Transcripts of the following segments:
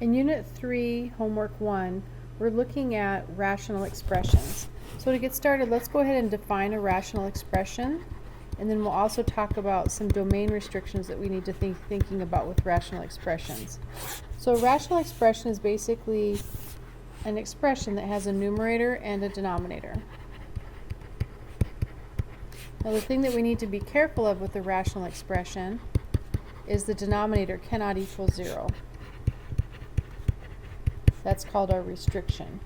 In Unit 3, Homework 1, we're looking at rational expressions. So to get started, let's go ahead and define a rational expression, and then we'll also talk about some domain restrictions that we need to thinking about with rational expressions. So a rational expression is basically an expression that has a numerator and a denominator. Now the thing that we need to be careful of with the rational expression is the denominator cannot equal 0. That's called our restriction.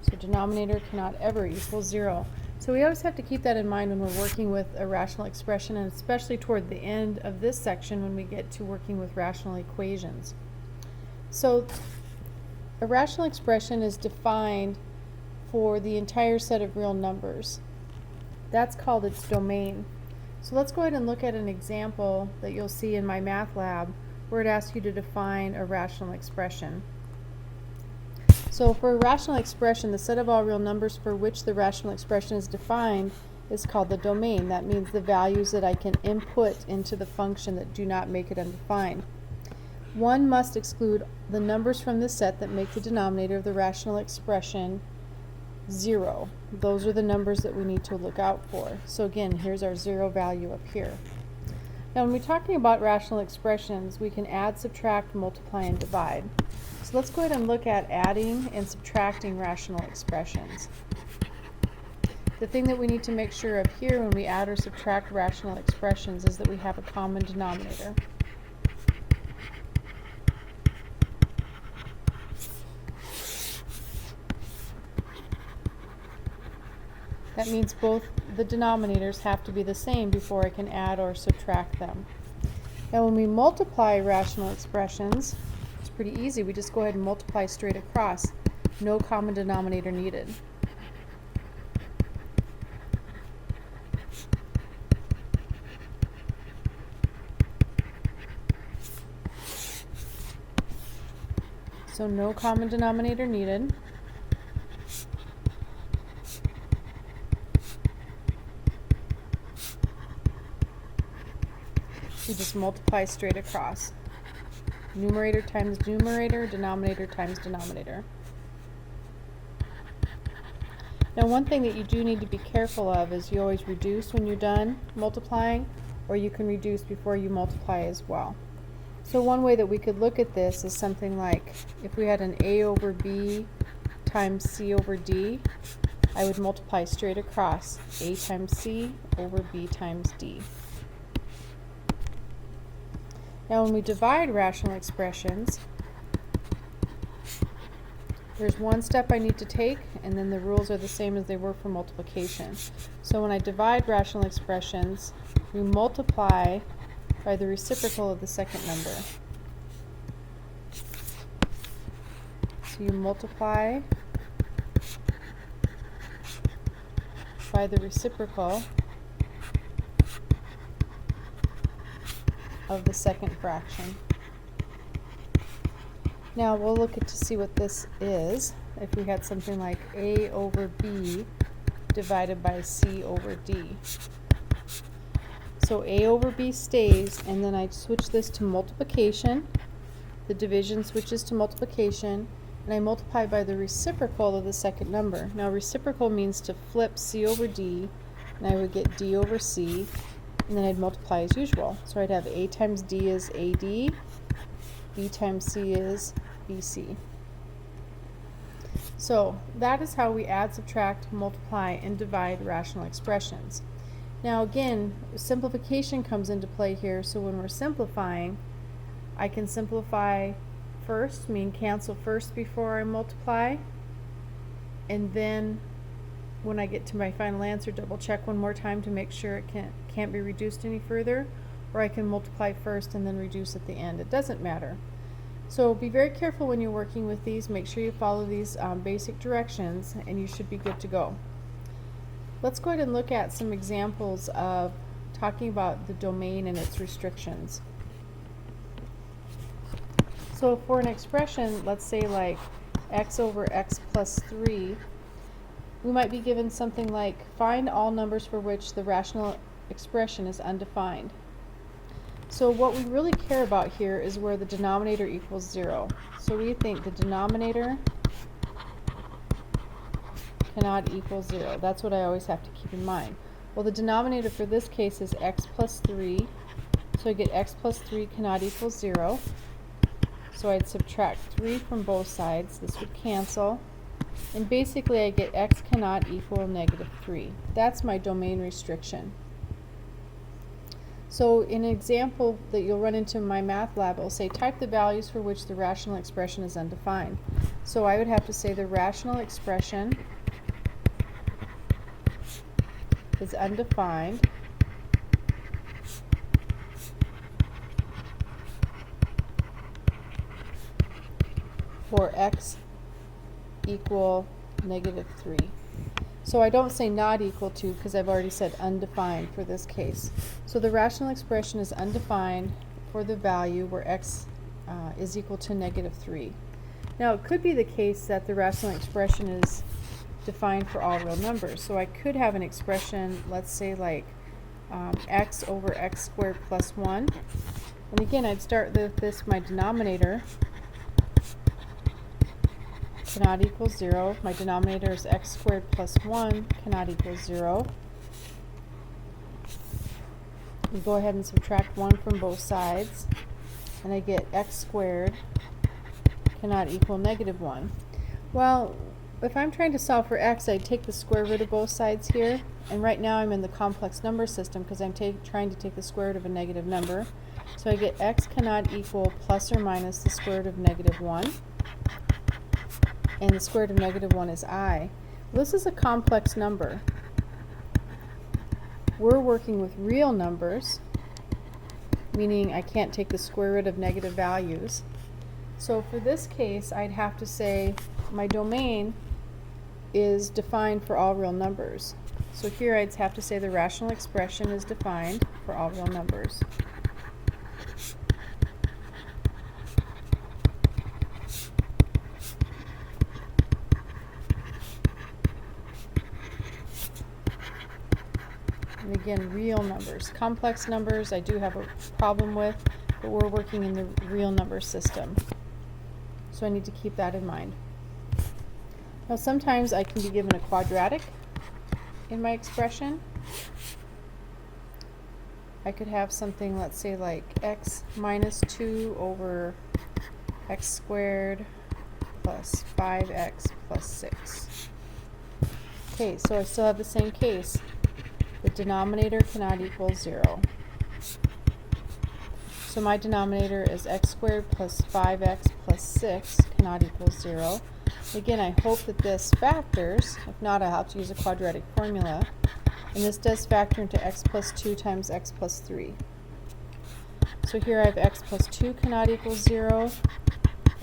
So denominator cannot ever equal 0. So we always have to keep that in mind when we're working with a rational expression, and especially toward the end of this section when we get to working with rational equations. So a rational expression is defined for the entire set of real numbers. That's called its domain. So let's go ahead and look at an example that you'll see in my math lab where it asks you to define a rational expression. So for a rational expression, the set of all real numbers for which the rational expression is defined is called the domain. That means the values that I can input into the function that do not make it undefined. One must exclude the numbers from the set that make the denominator of the rational expression 0. Those are the numbers that we need to look out for. So again, here's our 0 value up here. Now when we're talking about rational expressions, we can add, subtract, multiply, and divide. So let's go ahead and look at adding and subtracting rational expressions. The thing that we need to make sure of here when we add or subtract rational expressions is that we have a common denominator. That means both the denominators have to be the same before I can add or subtract them. Now when we multiply rational expressions, it's pretty easy. We just go ahead and multiply straight across. No common denominator needed. So no common denominator needed. We just multiply straight across. Numerator times numerator, denominator times denominator. Now one thing that you do need to be careful of is you always reduce when you're done multiplying, or you can reduce before you multiply as well. So one way that we could look at this is something like if we had an A over B times C over D, I would multiply straight across A times C over B times D. Now when we divide rational expressions, there's one step I need to take, and then the rules are the same as they were for multiplication. So when I divide rational expressions, we multiply by the reciprocal of the second number. So you multiply by the reciprocal of the second fraction. Now we'll look at to see what this is if we had something like A over B divided by C over D. So A over B stays, and then I switch this to multiplication. The division switches to multiplication, and I multiply by the reciprocal of the second number. Now reciprocal means to flip C over D, and I would get D over C, and then I'd multiply as usual. So I'd have A times D is AD, B times C is BC. So that is how we add, subtract, multiply, and divide rational expressions. Now again, simplification comes into play here, so when we're simplifying, I can simplify first, mean cancel first before I multiply, and then when I get to my final answer, double check one more time to make sure it can't be reduced any further, or I can multiply first and then reduce at the end. It doesn't matter. So be very careful when you're working with these. Make sure you follow these basic directions, and you should be good to go. Let's go ahead and look at some examples of talking about the domain and its restrictions. So for an expression, let's say like x over x plus 3, we might be given something like find all numbers for which the rational expression is undefined. So what we really care about here is where the denominator equals 0. So we think the denominator cannot equal 0. That's what I always have to keep in mind. Well, the denominator for this case is x plus 3. So I get x plus 3 cannot equal 0. So I'd subtract 3 from both sides. This would cancel. And basically I get x cannot equal negative 3. That's my domain restriction. So in an example that you'll run into in my math lab, it'll say type the values for which the rational expression is undefined. So I would have to say the rational expression is undefined for x equal negative 3. So I don't say not equal to because I've already said undefined for this case. So the rational expression is undefined for the value where x is equal to negative 3. Now it could be the case that the rational expression is defined for all real numbers. So I could have an expression, let's say like x over x squared plus 1. And again, I'd start with this, my denominator cannot equal 0. My denominator is x squared plus 1 cannot equal 0. We go ahead and subtract 1 from both sides, and I get x squared cannot equal negative 1. Well, if I'm trying to solve for x, I'd take the square root of both sides here, and right now I'm in the complex number system because I'm trying to take the square root of a negative number. So I get x cannot equal plus or minus the square root of negative 1. And the square root of negative 1 is I. Well, this is a complex number. We're working with real numbers, meaning I can't take the square root of negative values. So for this case, I'd have to say my domain is defined for all real numbers. So here I'd have to say the rational expression is defined for all real numbers. And again, real numbers. Complex numbers I do have a problem with, but we're working in the real number system. So I need to keep that in mind. Now sometimes I can be given a quadratic in my expression. I could have something, let's say like x minus 2 over x squared plus 5x plus 6. Okay, so I still have the same case. The denominator cannot equal 0. So my denominator is x squared plus 5x plus 6 cannot equal 0. Again, I hope that this factors. If not, I'll have to use a quadratic formula. And this does factor into x plus 2 times x plus 3. So here I have x plus 2 cannot equal 0,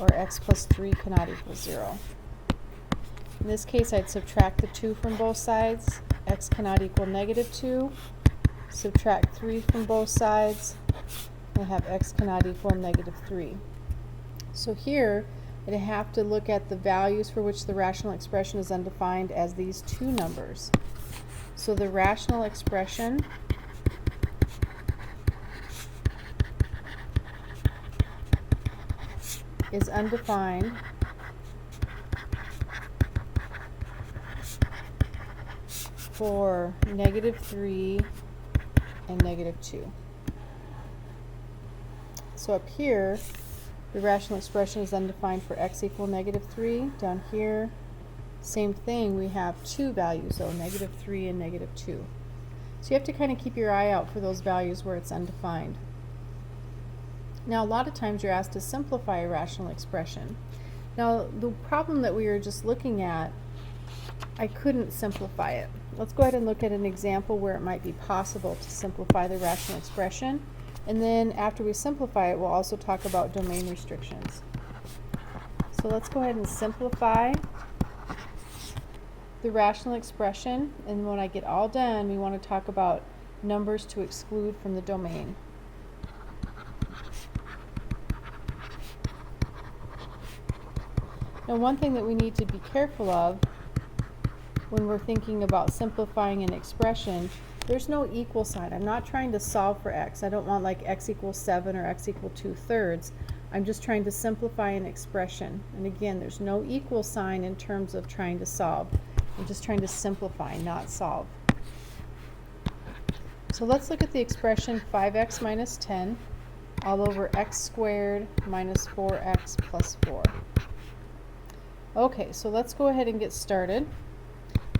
or x plus 3 cannot equal 0. In this case, I'd subtract the 2 from both sides. X cannot equal negative 2. Subtract 3 from both sides. I have x cannot equal negative 3. So here, I have to look at the values for which the rational expression is undefined as these two numbers. So the rational expression is undefined for negative 3 and negative 2. So up here, the rational expression is undefined for x equal negative 3. Down here, same thing, we have two values, so negative 3 and negative 2. So you have to kind of keep your eye out for those values where it's undefined. Now, a lot of times you're asked to simplify a rational expression. Now, the problem that we were just looking at, I couldn't simplify it. Let's go ahead and look at an example where it might be possible to simplify the rational expression. And then after we simplify it, we'll also talk about domain restrictions. So let's go ahead and simplify the rational expression. And when I get all done, we want to talk about numbers to exclude from the domain. Now, one thing that we need to be careful of when we're thinking about simplifying an expression there's no equal sign. I'm not trying to solve for x. I don't want like x equals 7 or x equals 2/3. I'm just trying to simplify an expression. And again, there's no equal sign in terms of trying to solve. I'm just trying to simplify, not solve. So let's look at the expression 5x minus 10 all over x squared minus 4x plus 4. Okay, so let's go ahead and get started.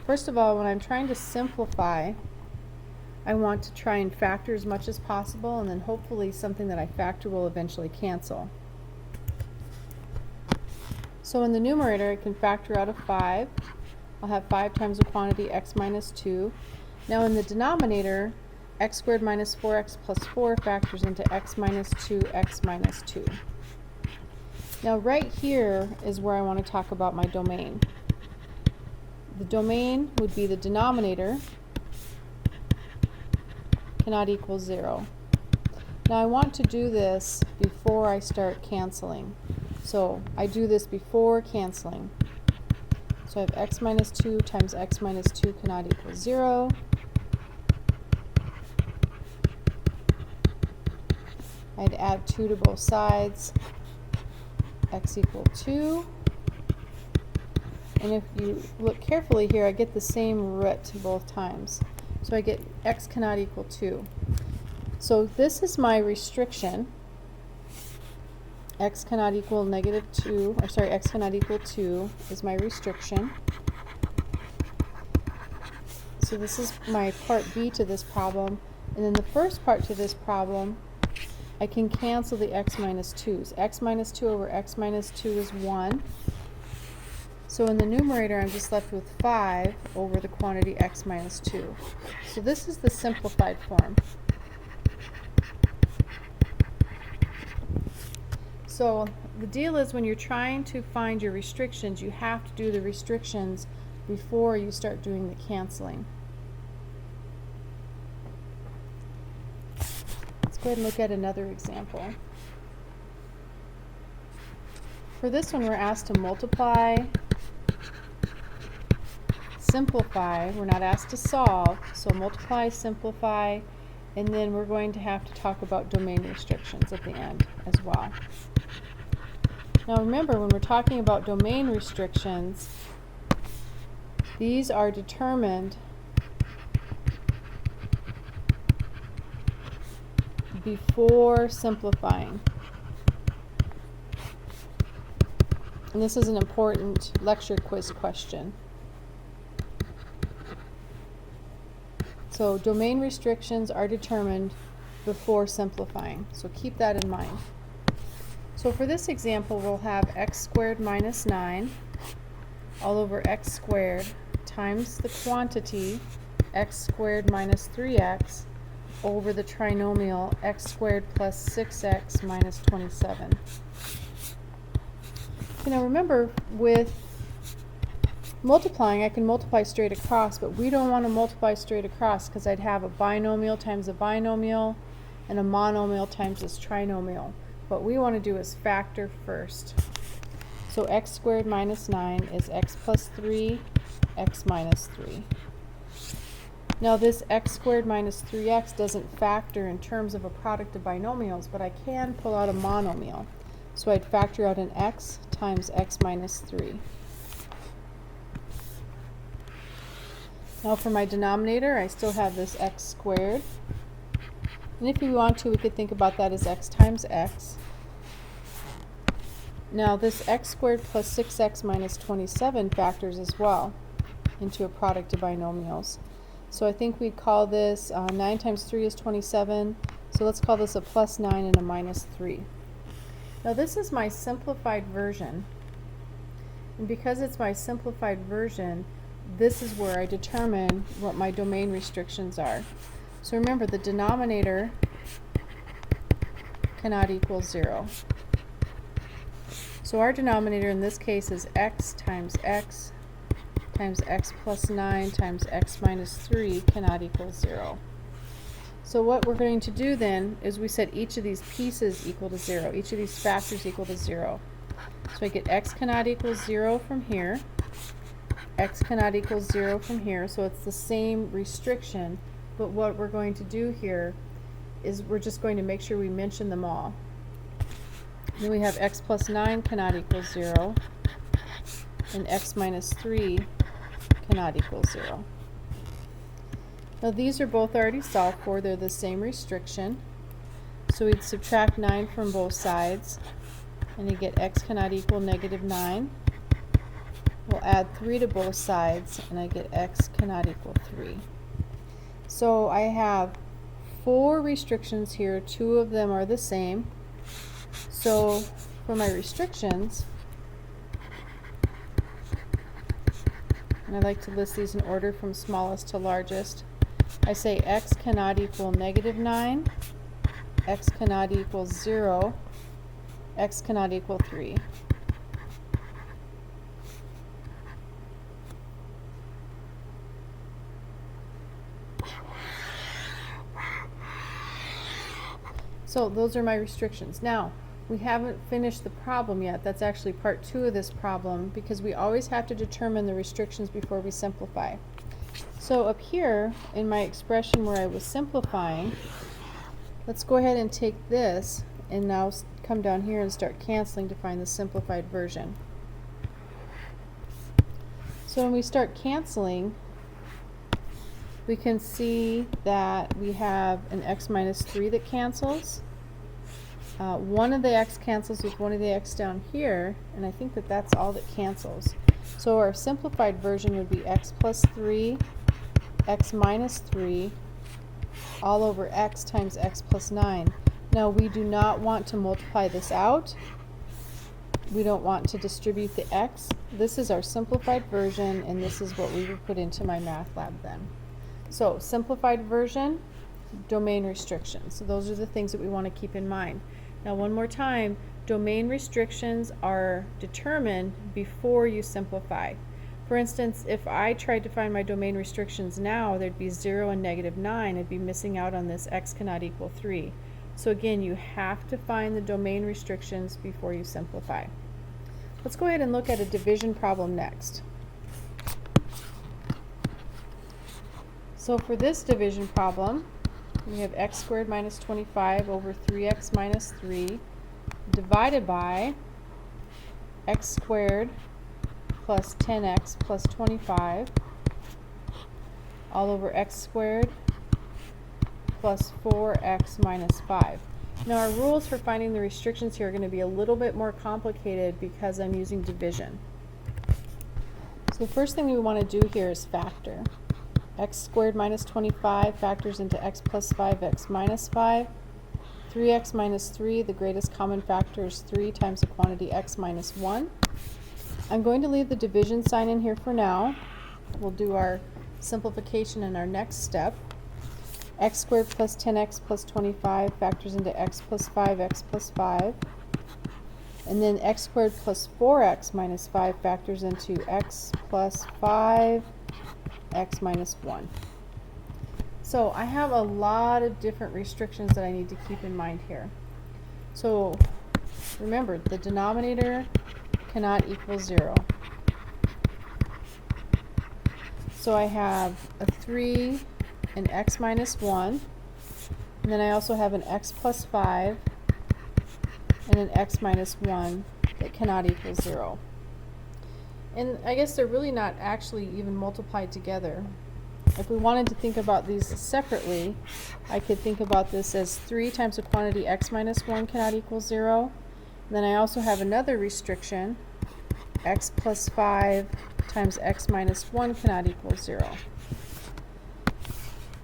First of all, when I'm trying to simplify, I want to try and factor as much as possible, and then hopefully something that I factor will eventually cancel. So in the numerator, I can factor out of 5. I'll have 5 times the quantity x minus 2. Now in the denominator, x squared minus 4x plus 4 factors into x minus 2, x minus 2. Now right here is where I want to talk about my domain. The domain would be the denominator cannot equal 0. Now I want to do this before I start canceling. So I do this before canceling. So I have x minus 2 times x minus 2 cannot equal 0. I'd add 2 to both sides, x equal 2. And if you look carefully here, I get the same root both times. So I get x cannot equal 2. So this is my restriction. X cannot equal negative 2, or sorry, x cannot equal 2 is my restriction. So this is my part B to this problem. And then the first part to this problem, I can cancel the x minus 2's. X minus 2 over x minus 2 is 1. So in the numerator, I'm just left with 5 over the quantity x minus 2. So this is the simplified form. So the deal is when you're trying to find your restrictions, you have to do the restrictions before you start doing the canceling. Let's go ahead and look at another example. For this one, we're asked to multiply, simplify. We're not asked to solve, so multiply, simplify, and then we're going to have to talk about domain restrictions at the end as well. Now remember, when we're talking about domain restrictions, these are determined before simplifying. And this is an important lecture quiz question. So domain restrictions are determined before simplifying. So keep that in mind. So for this example, we'll have x squared minus 9 all over x squared times the quantity x squared minus 3x over the trinomial x squared plus 6x minus 27. You know, remember with multiplying, I can multiply straight across, but we don't want to multiply straight across because I'd have a binomial times a binomial and a monomial times this trinomial. What we want to do is factor first. So x squared minus 9 is x plus 3, x minus 3. Now this x squared minus 3x doesn't factor in terms of a product of binomials, but I can pull out a monomial. So I'd factor out an x times x minus 3. Now for my denominator, I still have this x squared. And if you want to, we could think about that as x times x. Now this x squared plus 6x minus 27 factors as well into a product of binomials. So I think we'd call this 9 times 3 is 27. So let's call this a plus 9 and a minus 3. Now this is my simplified version. And because it's my simplified version, this is where I determine what my domain restrictions are. So remember, the denominator cannot equal 0. So our denominator in this case is x times x plus 9 times x minus 3 cannot equal 0. So what we're going to do then is we set each of these pieces equal to 0, each of these factors equal to 0. So I get x cannot equal 0 from here, x cannot equal 0 from here, so it's the same restriction, but what we're going to do here is we're just going to make sure we mention them all. Then we have x plus 9 cannot equal 0, and x minus 3 cannot equal 0. Now these are both already solved for. They're the same restriction. So we'd subtract 9 from both sides, and you get x cannot equal negative 9. We'll add 3 to both sides, and I get x cannot equal 3. So I have 4 restrictions here. 2 of them are the same. So for my restrictions, and I like to list these in order from smallest to largest, I say x cannot equal negative 9, x cannot equal 0, x cannot equal 3. So those are my restrictions. Now, we haven't finished the problem yet. That's actually part 2 of this problem, because we always have to determine the restrictions before we simplify. So up here in my expression where I was simplifying, let's go ahead and take this and now come down here and start canceling to find the simplified version. So when we start canceling, we can see that we have an x minus 3 that cancels. One of the x cancels with one of the x down here, and I think that that's all that cancels. So our simplified version would be x plus 3, x minus 3, all over x times x plus 9. Now we do not want to multiply this out. We don't want to distribute the x. This is our simplified version, and this is what we would put into my math lab then. So simplified version, domain restrictions. So those are the things that we want to keep in mind. Now one more time, domain restrictions are determined before you simplify. For instance, if I tried to find my domain restrictions now, there'd be 0 and negative 9. I'd be missing out on this x cannot equal 3. So again, you have to find the domain restrictions before you simplify. Let's go ahead and look at a division problem next. So for this division problem, we have x squared minus 25 over 3x minus 3 divided by x squared plus 10x plus 25 all over x squared plus 4x minus 5. Now our rules for finding the restrictions here are going to be a little bit more complicated because I'm using division. So the first thing we want to do here is factor. X squared minus 25 factors into x plus 5x minus 5. 3x minus 3, the greatest common factor is 3 times the quantity x minus 1. I'm going to leave the division sign in here for now. We'll do our simplification in our next step. X squared plus 10x plus 25 factors into x plus 5x plus 5. And then x squared plus 4x minus 5 factors into x plus 5 x minus 1. So I have a lot of different restrictions that I need to keep in mind here. So remember, the denominator cannot equal 0. So I have a 3 and x minus 1, and then I also have an x plus 5 and an x minus 1 that cannot equal 0. And I guess they're really not actually even multiplied together. If we wanted to think about these separately, I could think about this as 3 times the quantity x minus 1 cannot equal 0. And then I also have another restriction, x plus 5 times x minus 1 cannot equal 0.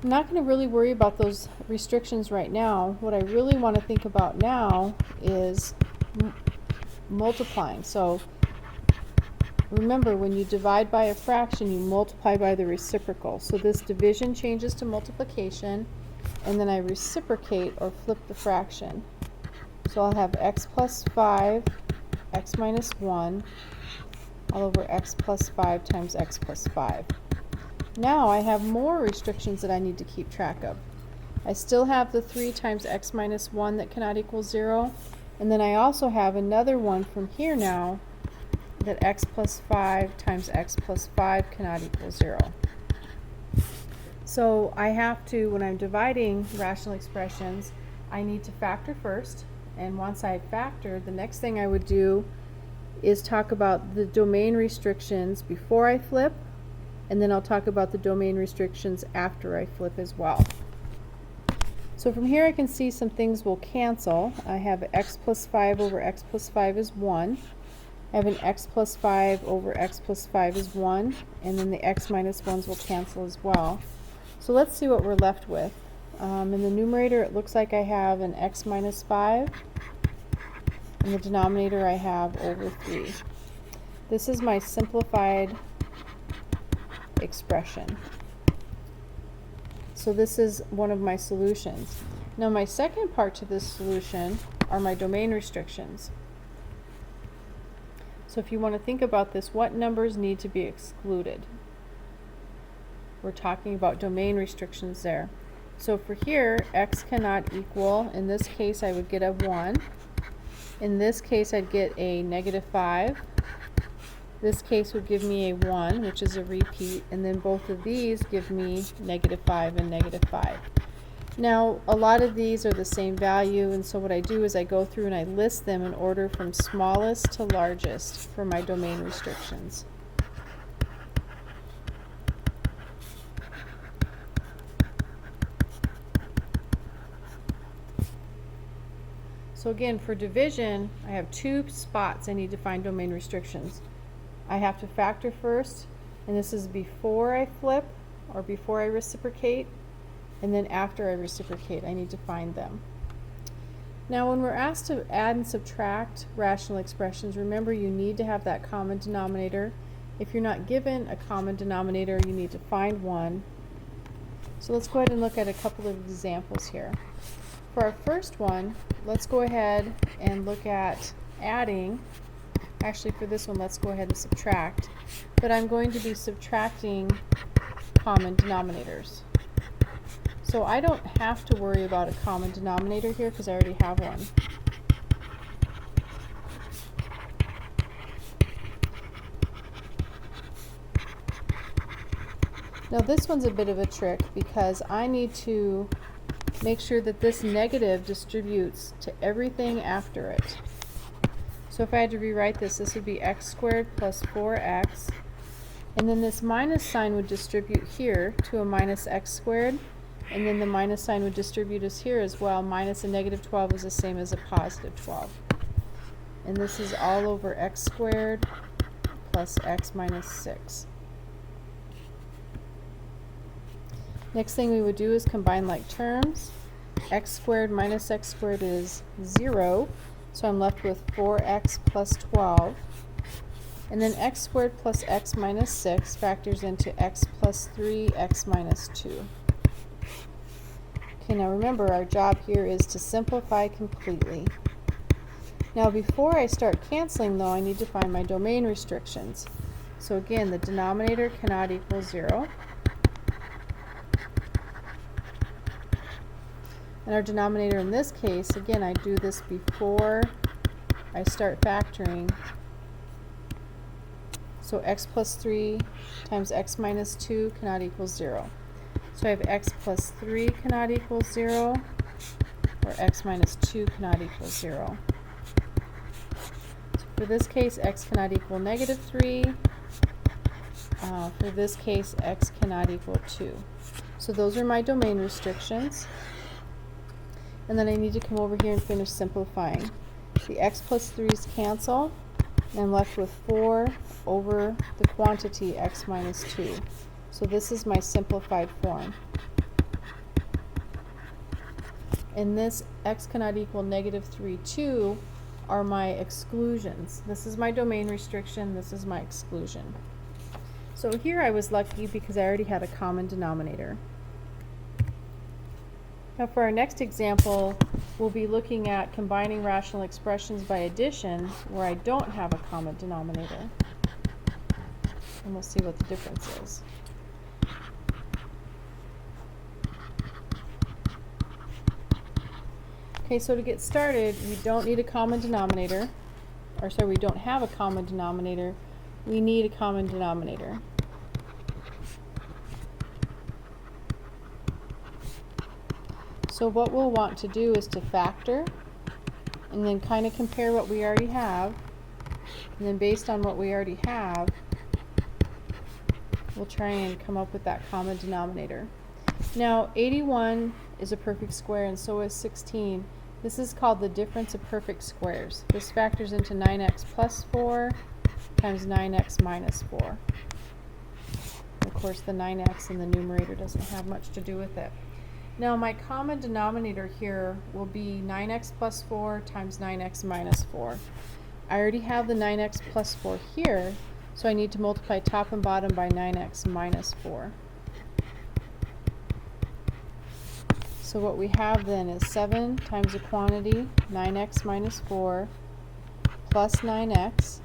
I'm not going to really worry about those restrictions right now. What I really want to think about now is multiplying. So remember, when you divide by a fraction, you multiply by the reciprocal. So this division changes to multiplication, and then I reciprocate or flip the fraction. So I'll have x plus 5, x minus 1, all over x plus 5 times x plus 5. Now I have more restrictions that I need to keep track of. I still have the 3 times x minus 1 that cannot equal 0, and then I also have another one from here now that x plus 5 times x plus 5 cannot equal 0. So I have to, when I'm dividing rational expressions, I need to factor first. And once I factor, the next thing I would do is talk about the domain restrictions before I flip, and then I'll talk about the domain restrictions after I flip as well. So from here I can see some things will cancel. I have x plus 5 over x plus 5 is 1. I have an x plus 5 over x plus 5 is 1, and then the x minus 1s will cancel as well. So let's see what we're left with. In the numerator it looks like I have an x minus 5. In the denominator I have over 3. This is my simplified expression. So this is one of my solutions. Now my second part to this solution are my domain restrictions. So if you want to think about this, what numbers need to be excluded? We're talking about domain restrictions there. So for here, x cannot equal, in this case I would get a 1. In this case I'd get a negative 5. This case would give me a 1, which is a repeat, and then both of these give me negative 5 and negative 5. Now a lot of these are the same value, and so what I do is I go through and I list them in order from smallest to largest for my domain restrictions. So again, for division, I have two spots I need to find domain restrictions. I have to factor first, and this is before I flip or before I reciprocate, and then after I reciprocate, I need to find them. Now when we're asked to add and subtract rational expressions, remember you need to have that common denominator. If you're not given a common denominator, you need to find one. So let's go ahead and look at a couple of examples here. For our first one, let's go ahead and look at adding. Actually, for this one, let's go ahead and subtract. But I'm going to be subtracting common denominators. So I don't have to worry about a common denominator here because I already have one. Now this one's a bit of a trick because I need to make sure that this negative distributes to everything after it. So if I had to rewrite this, this would be x squared plus 4x, and then this minus sign would distribute here to a minus x squared, and then the minus sign would distribute us here as well. Minus a negative 12 is the same as a positive 12. And this is all over x squared plus x minus 6. Next thing we would do is combine like terms. X squared minus x squared is 0, so I'm left with 4x plus 12. And then x squared plus x minus 6 factors into x plus 3, x minus 2. Okay, now remember our job here is to simplify completely. Now before I start canceling though, I need to find my domain restrictions. So again, the denominator cannot equal 0. And our denominator in this case, again, I do this before I start factoring. So x plus 3 times x minus 2 cannot equal 0. So I have x plus 3 cannot equal 0, or x minus 2 cannot equal 0. So for this case, x cannot equal negative 3. For this case, x cannot equal 2. So those are my domain restrictions. And then I need to come over here and finish simplifying. The x plus 3's cancel, and I'm left with 4 over the quantity x minus 2. So this is my simplified form. And this x cannot equal negative 3, 2 are my exclusions. This is my domain restriction, this is my exclusion. So here I was lucky because I already had a common denominator. Now for our next example, we'll be looking at combining rational expressions by addition where I don't have a common denominator. And we'll see what the difference is. Okay, so to get started, we don't need a common denominator. Or sorry, we don't have a common denominator. We need a common denominator. So what we'll want to do is to factor and then kind of compare what we already have, and then based on what we already have, we'll try and come up with that common denominator. Now 81 is a perfect square and so is 16. This is called the difference of perfect squares. This factors into 9x plus 4 times 9x minus 4. Of course the 9x in the numerator doesn't have much to do with it. Now my common denominator here will be 9x plus 4 times 9x minus 4. I already have the 9x plus 4 here, so I need to multiply top and bottom by 9x minus 4. So what we have then is 7 times the quantity, 9x minus 4, plus 9x,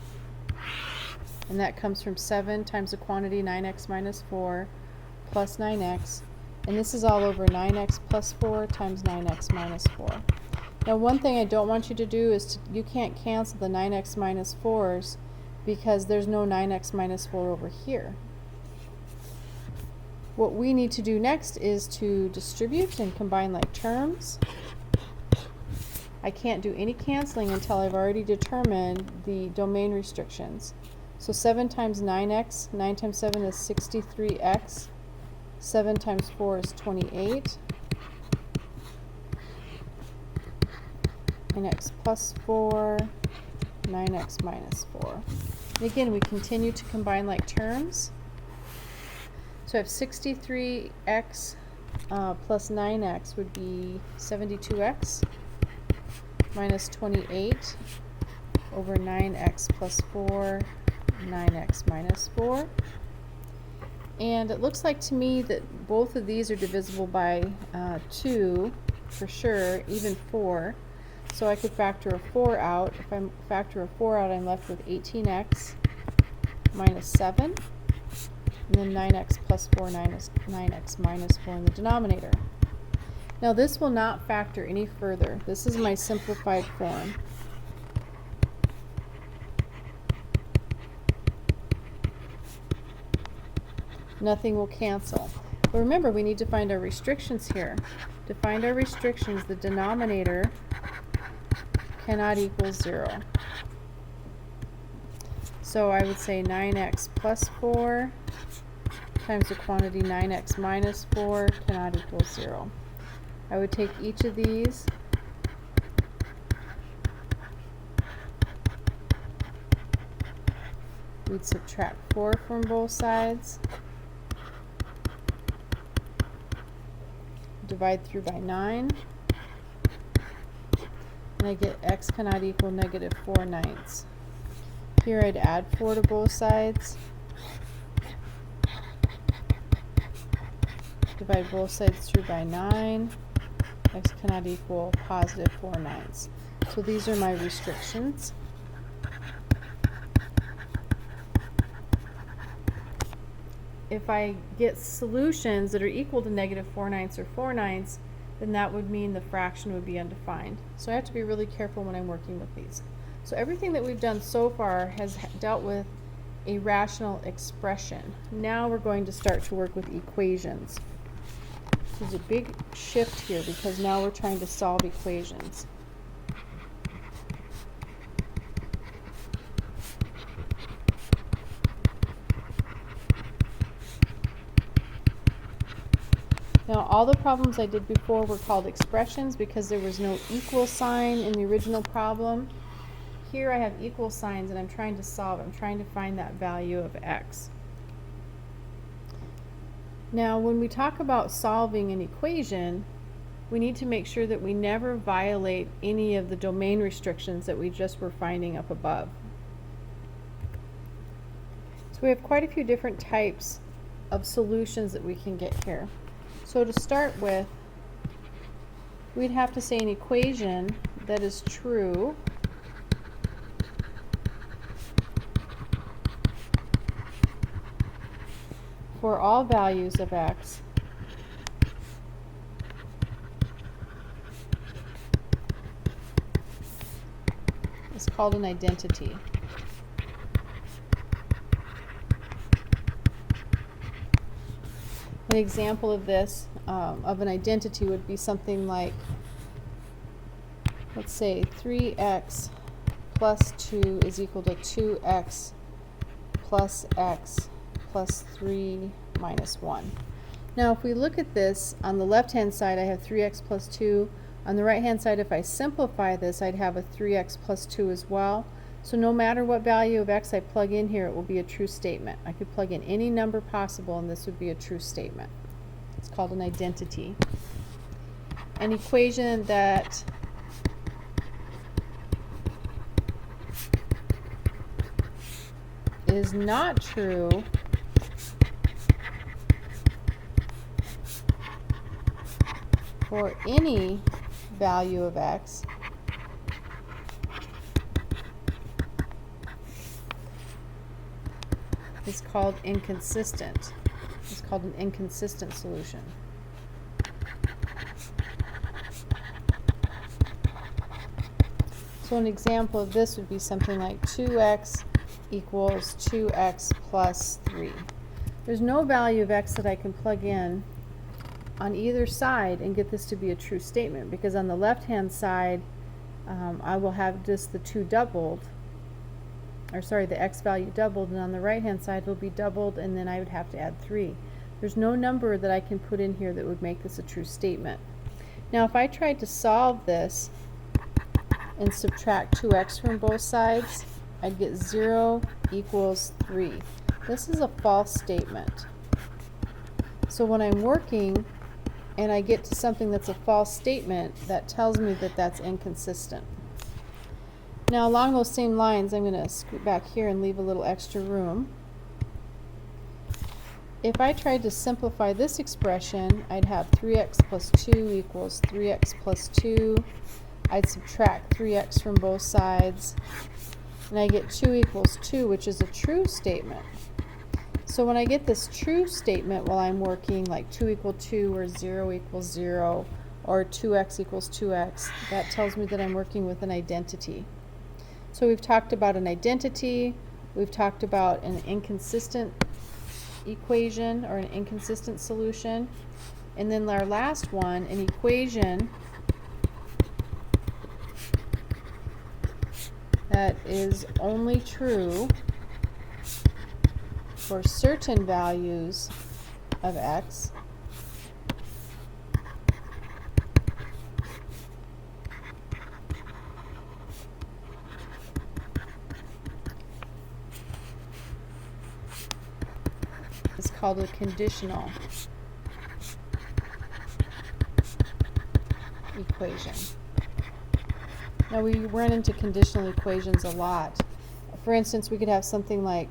and that comes from 7 times the quantity, 9x minus 4, plus 9x, and this is all over 9x plus 4 times 9x minus 4. Now one thing I don't want you to do is you can't cancel the 9x minus 4's because there's no 9x minus 4 over here. What we need to do next is to distribute and combine like terms. I can't do any canceling until I've already determined the domain restrictions. So 7 times 9x, 9 times 7 is 63x, 7 times 4 is 28, 9x plus 4, 9x minus 4. And again, we continue to combine like terms. So I have 63x plus 9x would be 72x minus 28 over 9x plus 4, 9x minus 4. And it looks like to me that both of these are divisible by 2 for sure, even 4. So I could factor a 4 out. If I factor a 4 out, I'm left with 18x minus 7. And then 9x plus 4, 9x minus 4 in the denominator. Now this will not factor any further. This is my simplified form. Nothing will cancel. But remember, we need to find our restrictions here. To find our restrictions, the denominator cannot equal 0. So I would say 9x plus 4 times the quantity 9x minus 4 cannot equal 0. I would take each of these we'd subtract 4 from both sides, divide through by 9, and I get x cannot equal negative 4/9. Here I'd add 4 to both sides, divide both sides through by 9, x cannot equal positive 4/9. So these are my restrictions. If I get solutions that are equal to negative 4/9 or 4/9, then that would mean the fraction would be undefined. So I have to be really careful when I'm working with these. So everything that we've done so far has dealt with a rational expression. Now we're going to start to work with equations. There's a big shift here because now we're trying to solve equations. Now all the problems I did before were called expressions because there was no equal sign in the original problem. Here I have equal signs and I'm trying to solve. I'm trying to find that value of x. Now when we talk about solving an equation, we need to make sure that we never violate any of the domain restrictions that we just were finding up above. So we have quite a few different types of solutions that we can get here. So to start with, we'd have to say an equation that is true for all values of x is called an identity. An example of this, of an identity, would be something like, let's say 3x plus 2 is equal to 2x plus x plus 3 minus 1. Now if we look at this, on the left hand side I have 3x plus 2. On the right hand side, if I simplify this, I'd have a 3x plus 2 as well. So no matter what value of x I plug in here, it will be a true statement. I could plug in any number possible and this would be a true statement. It's called an identity. An equation that is not true for any value of x is called inconsistent. It's called an inconsistent solution. So an example of this would be something like 2x equals 2x plus 3. There's no value of x that I can plug in on either side and get this to be a true statement, because on the left hand side I will have just the 2 doubled, or sorry, the x value doubled, and on the right hand side it will be doubled and then I would have to add 3. There's no number that I can put in here that would make this a true statement. Now if I tried to solve this and subtract 2x from both sides, I'd get 0 equals 3. This is a false statement. So when I'm working and I get to something that's a false statement, that tells me that that's inconsistent. Now along those same lines, I'm going to scoot back here and leave a little extra room. If I tried to simplify this expression, I'd have 3x plus 2 equals 3x plus 2. I'd subtract 3x from both sides, and I get 2 equals 2, which is a true statement. So when I get this true statement while I'm working, like 2 equals 2 or 0 equals 0 or 2x equals 2x, that tells me that I'm working with an identity. So we've talked about an identity, we've talked about an inconsistent equation or an inconsistent solution, and then our last one, an equation that is only true for certain values of x is called a conditional equation. Now we run into conditional equations a lot. For instance, we could have something like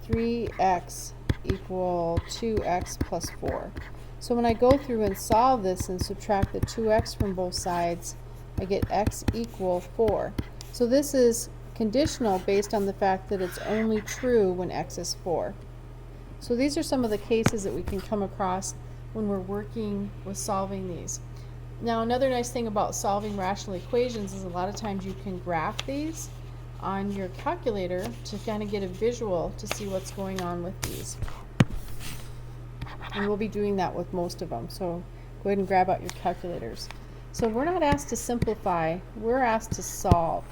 3x equal 2x plus 4. So when I go through and solve this and subtract the 2x from both sides, I get x equal 4. So this is conditional based on the fact that it's only true when x is 4. So these are some of the cases that we can come across when we're working with solving these. Now another nice thing about solving rational equations is a lot of times you can graph these on your calculator to kind of get a visual to see what's going on with these. And we'll be doing that with most of them. So go ahead and grab out your calculators. So we're not asked to simplify, we're asked to solve.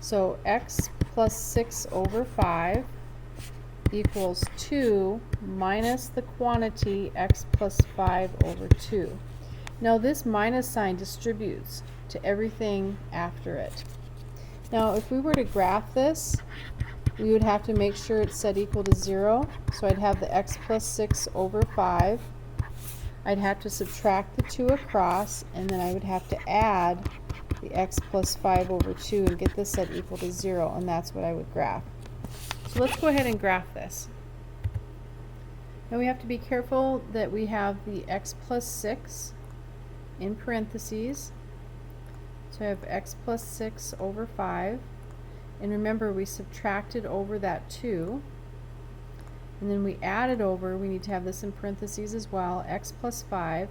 So x plus 6 over 5 equals 2 minus the quantity x plus 5 over 2. Now this minus sign distributes to everything after it. Now if we were to graph this, we would have to make sure it's set equal to 0. So I'd have the x plus 6 over 5. I'd have to subtract the 2 across, and then I would have to add the x plus 5 over 2 and get this set equal to 0, and that's what I would graph. So let's go ahead and graph this. Now we have to be careful that we have the x plus 6 in parentheses. So I have x plus 6 over 5. And remember, we subtracted over that 2. And then we added over, we need to have this in parentheses as well, x plus 5,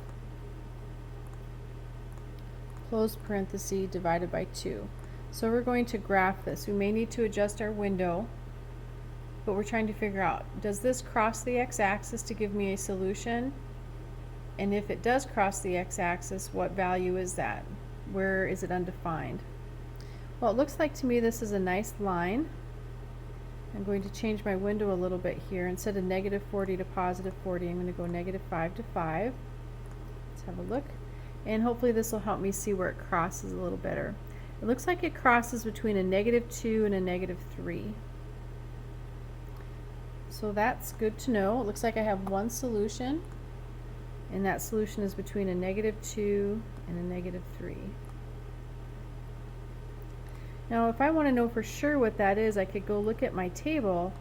close parenthesis, divided by 2. So we're going to graph this. We may need to adjust our window but we're trying to figure out, does this cross the x-axis to give me a solution? And if it does cross the x-axis, what value is that? Where is it undefined? Well, it looks like to me this is a nice line. I'm going to change my window a little bit here. Instead of negative 40 to positive 40, I'm going to go negative 5 to 5. Let's have a look. And hopefully this will help me see where it crosses a little better. It looks like it crosses between a negative 2 and a negative 3. So that's good to know. It looks like I have one solution, and that solution is between a negative 2 and a negative 3. Now if I want to know for sure what that is, I could go look at my table,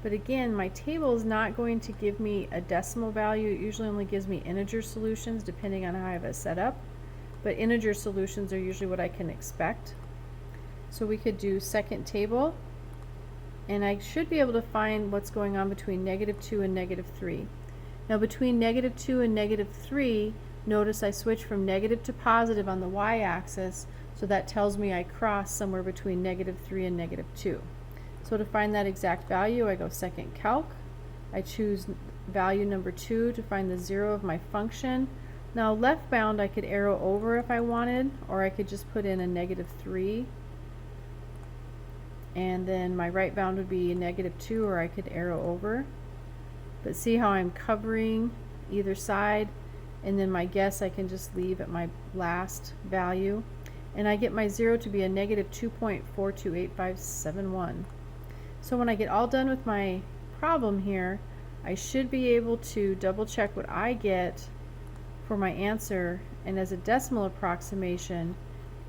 but again, my table is not going to give me a decimal value. It usually only gives me integer solutions depending on how I have it set up, but integer solutions are usually what I can expect. So we could do second table, and I should be able to find what's going on between negative 2 and negative 3. Now between negative 2 and negative 3, notice I switch from negative to positive on the y-axis, so that tells me I cross somewhere between negative 3 and negative 2. So to find that exact value, I go second calc. I choose value number 2 to find the 0 of my function. Now left bound I could arrow over if I wanted, or I could just put in a negative 3. And then my right bound would be a negative 2, or I could arrow over. But see how I'm covering either side, and then my guess I can just leave at my last value. And I get my 0 to be a negative 2.428571. So when I get all done with my problem here, I should be able to double check what I get for my answer, and as a decimal approximation,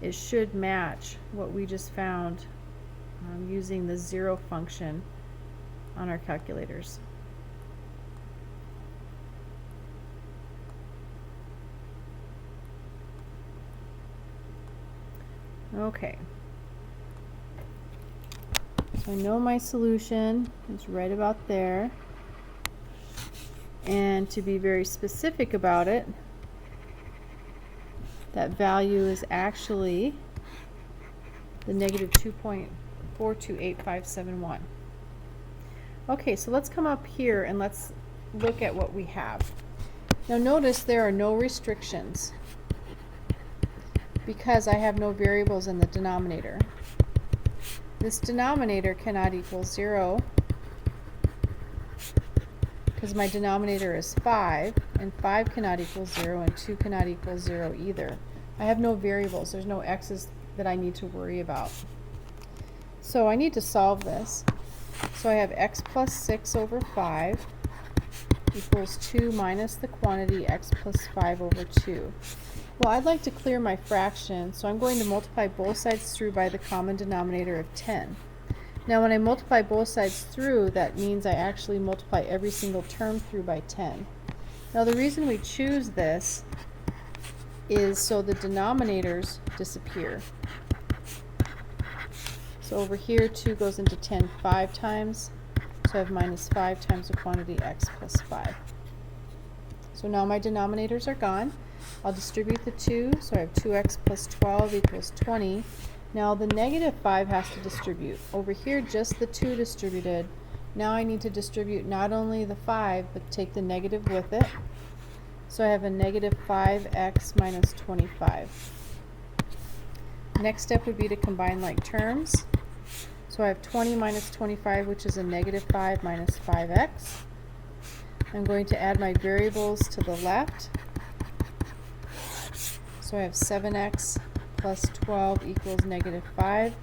it should match what we just found using the 0 function on our calculators. Okay, so I know my solution is right about there, and to be very specific about it, that value is actually the negative 2.428571. Okay, so let's come up here and let's look at what we have. Now notice there are no restrictions, because I have no variables in the denominator. This denominator cannot equal 0 because my denominator is 5, and 5 cannot equal 0, and 2 cannot equal 0 either. I have no variables. There's no x's that I need to worry about. So I need to solve this. So I have x plus 6 over 5 equals 2 minus the quantity x plus 5 over 2. Well, I'd like to clear my fraction, so I'm going to multiply both sides through by the common denominator of 10. Now when I multiply both sides through, that means I actually multiply every single term through by 10. Now the reason we choose this is so the denominators disappear. So over here 2 goes into 10 5 times, so I have minus 5 times the quantity x plus 5. So now my denominators are gone. I'll distribute the 2, so I have 2x plus 12 equals 20. Now the negative 5 has to distribute. Over here just the 2 distributed. Now I need to distribute not only the 5, but take the negative with it. So I have a negative 5x minus 25. Next step would be to combine like terms. So I have 20 minus 25, which is a negative 5 minus 5x. I'm going to add my variables to the left. So I have 7x plus 12 equals negative 5.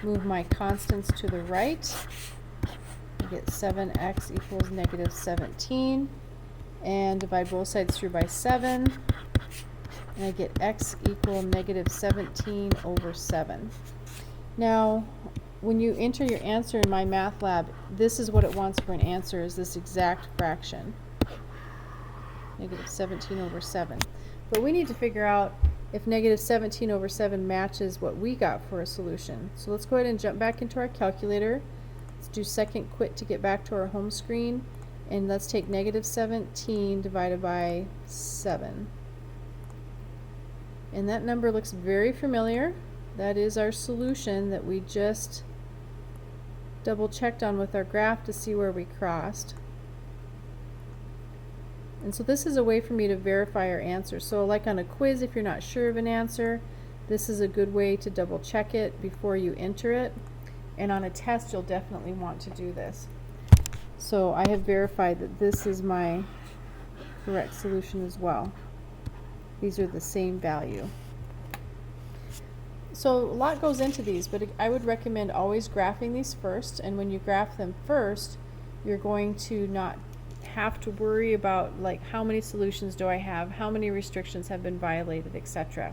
Move my constants to the right. I get 7x equals negative 17. And divide both sides through by 7. And I get x equal negative 17 over 7. Now, when you enter your answer in my math lab, this is what it wants for an answer, is this exact fraction. Negative 17 over 7. But we need to figure out if negative 17 over 7 matches what we got for a solution. So let's go ahead and jump back into our calculator. Let's do second quit to get back to our home screen. And let's take negative 17 divided by 7. And that number looks very familiar. That is our solution that we just double checked on with our graph to see where we crossed. And so this is a way for me to verify our answer. So like on a quiz, if you're not sure of an answer, this is a good way to double check it before you enter it. And on a test, you'll definitely want to do this. So I have verified that this is my correct solution as well. These are the same value. So a lot goes into these, but I would recommend always graphing these first. And when you graph them first, you're going to not have to worry about like how many solutions do I have, how many restrictions have been violated, etc.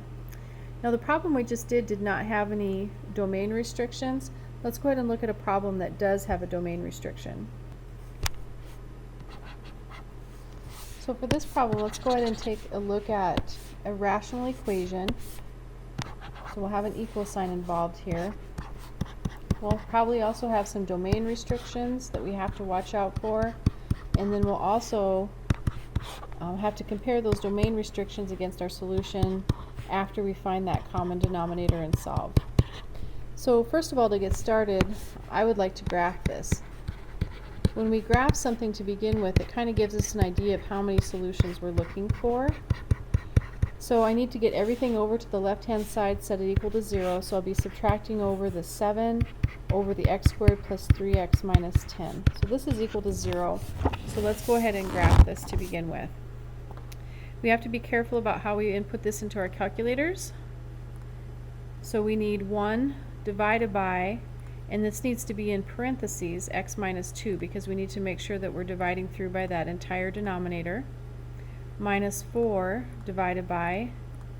Now the problem we just did not have any domain restrictions. Let's go ahead and look at a problem that does have a domain restriction. So for this problem, let's go ahead and take a look at a rational equation. So we'll have an equal sign involved here. We'll probably also have some domain restrictions that we have to watch out for. And then we'll also have to compare those domain restrictions against our solution after we find that common denominator and solve. So first of all, to get started, I would like to graph this. When we graph something to begin with, it kind of gives us an idea of how many solutions we're looking for. So I need to get everything over to the left-hand side, set it equal to 0. So I'll be subtracting over the 7 over the x squared plus 3x minus 10. So this is equal to 0. So let's go ahead and graph this to begin with. We have to be careful about how we input this into our calculators. So we need 1 divided by, and this needs to be in parentheses, x minus 2, because we need to make sure that we're dividing through by that entire denominator, minus 4 divided by,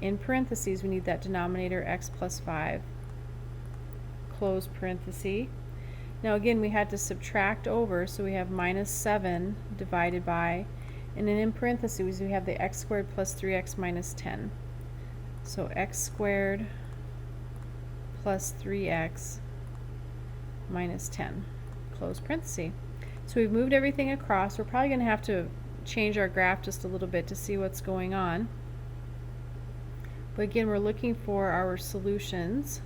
in parentheses, we need that denominator x plus 5, close parenthesis. Now again, we had to subtract over, so we have minus 7 divided by, and then in parentheses we have the x squared plus 3x minus 10. So x squared plus 3x minus 10, close parenthesis. So we've moved everything across. We're probably going to have to change our graph just a little bit to see what's going on. But again, we're looking for our solutions.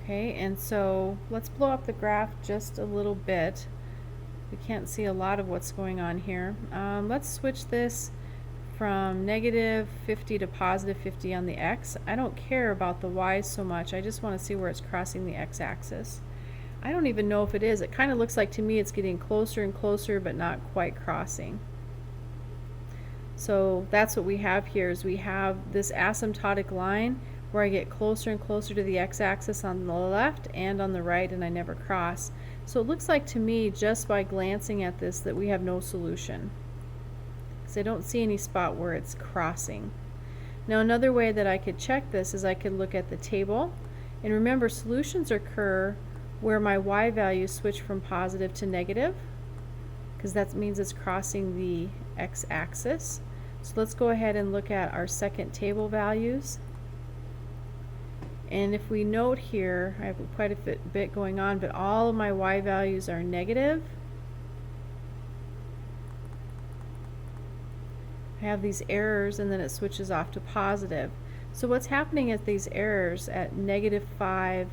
Okay, and so let's blow up the graph just a little bit. We can't see a lot of what's going on here. Let's switch this from negative 50 to positive 50 on the x. I don't care about the y so much. I just want to see where it's crossing the x-axis. I don't even know if it is. It kind of looks like to me it's getting closer and closer, but not quite crossing. So that's what we have here, is we have this asymptotic line where I get closer and closer to the x-axis on the left and on the right, and I never cross. So it looks like to me, just by glancing at this, that we have no solution, because I don't see any spot where it's crossing. Now another way that I could check this is I could look at the table, and remember, solutions occur where my y values switch from positive to negative, because that means it's crossing the x-axis. So let's go ahead and look at our second table values. And if we note here, I have quite a bit going on, but all of my y values are negative. I have these errors, and then it switches off to positive. So what's happening at these errors at negative 5,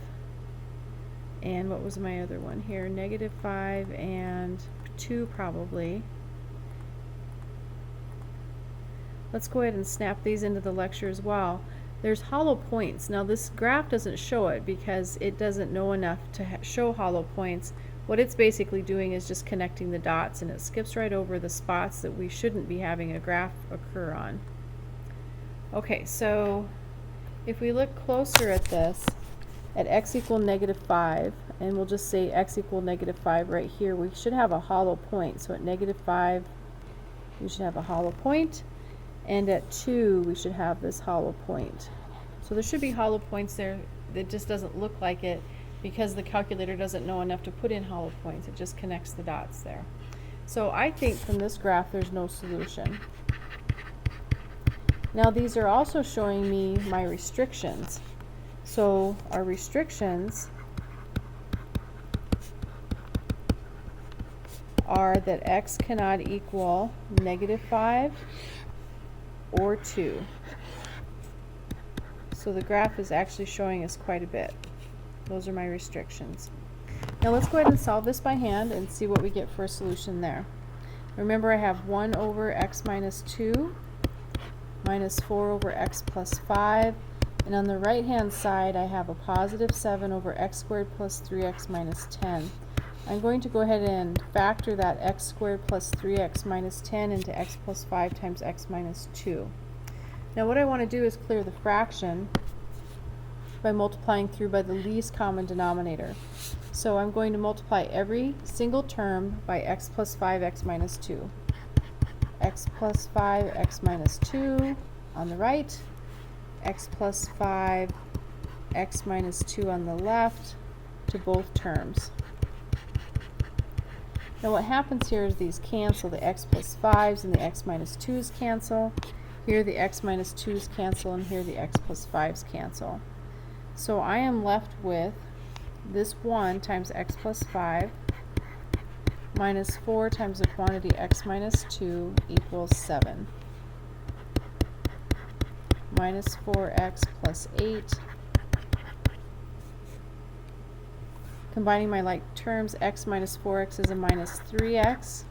and what was my other one here? Negative 5 and 2 probably. Let's go ahead and snap these into the lecture as well. There's hollow points. Now this graph doesn't show it because it doesn't know enough to show hollow points. What it's basically doing is just connecting the dots, and it skips right over the spots that we shouldn't be having a graph occur on. Okay, so if we look closer at this, at x equal negative 5, and we'll just say x equal negative 5 right here, we should have a hollow point. So at negative 5, we should have a hollow point, and at 2, we should have this hollow point. So there should be hollow points there. That just doesn't look like it because the calculator doesn't know enough to put in hollow points. It just connects the dots there. So I think from this graph there's no solution. Now these are also showing me my restrictions. So our restrictions are that x cannot equal negative 5 or 2. So the graph is actually showing us quite a bit. Those are my restrictions. Now let's go ahead and solve this by hand and see what we get for a solution there. Remember, I have 1 over x minus 2 minus 4 over x plus 5, and on the right hand side I have a positive 7 over x squared plus 3x minus 10. I'm going to go ahead and factor that x squared plus 3x minus 10 into x plus 5 times x minus 2. Now what I want to do is clear the fraction by multiplying through by the least common denominator. So I'm going to multiply every single term by x plus 5, x minus 2. X plus 5, x minus 2 on the right, x plus 5, x minus 2 on the left to both terms. Now what happens here is these cancel. The x plus 5s and the x minus 2s cancel. Here the x minus 2s cancel, and here the x plus 5s cancel. So I am left with this 1 times x plus 5 minus 4 times the quantity x minus 2 equals 7. Minus 4x plus 8. Combining my like terms, x minus 4x is a minus 3x.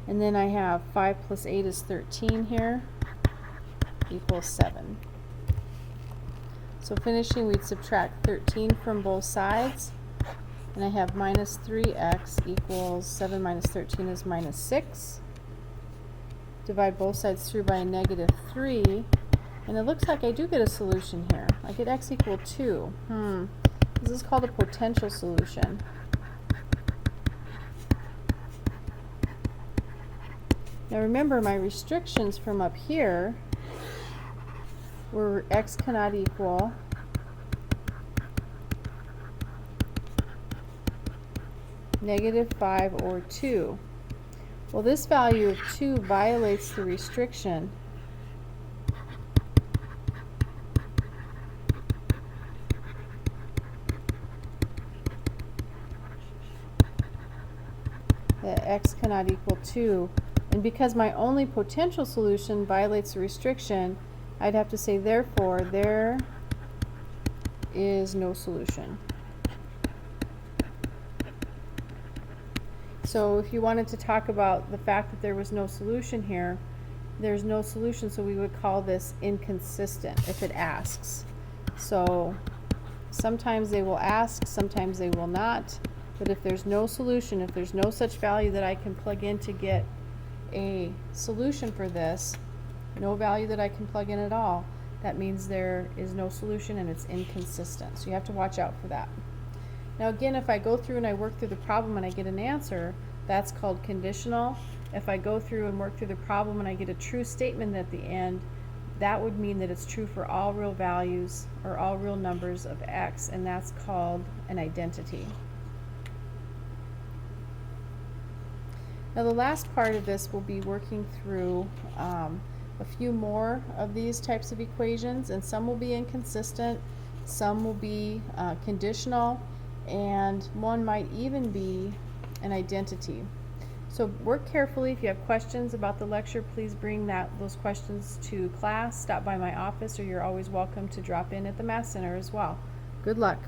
And then I have 5 plus 8 is 13 here, equals 7. So finishing, we'd subtract 13 from both sides. And I have minus 3x equals 7 minus 13 is minus 6. Divide both sides through by a negative 3. And it looks like I do get a solution here. I get x equal 2. This is called a potential solution. Now remember, my restrictions from up here were x cannot equal -5 or 2. Well, this value of 2 violates the restriction. That x cannot equal 2. And because my only potential solution violates the restriction, I'd have to say, therefore, there is no solution. So if you wanted to talk about the fact that there was no solution here, there's no solution, so we would call this inconsistent if it asks. So sometimes they will ask, sometimes they will not, but if there's no solution, if there's no such value that I can plug in to get a solution for this, no value that I can plug in at all, that means there is no solution and it's inconsistent. So you have to watch out for that. Now again, if I go through and I work through the problem and I get an answer, that's called conditional. If I go through and work through the problem and I get a true statement at the end, that would mean that it's true for all real values or all real numbers of x, and that's called an identity. Now the last part of this will be working through a few more of these types of equations, and some will be inconsistent, some will be conditional, and one might even be an identity. So work carefully. If you have questions about the lecture, please bring those questions to class. Stop by my office, or you're always welcome to drop in at the Math Center as well. Good luck.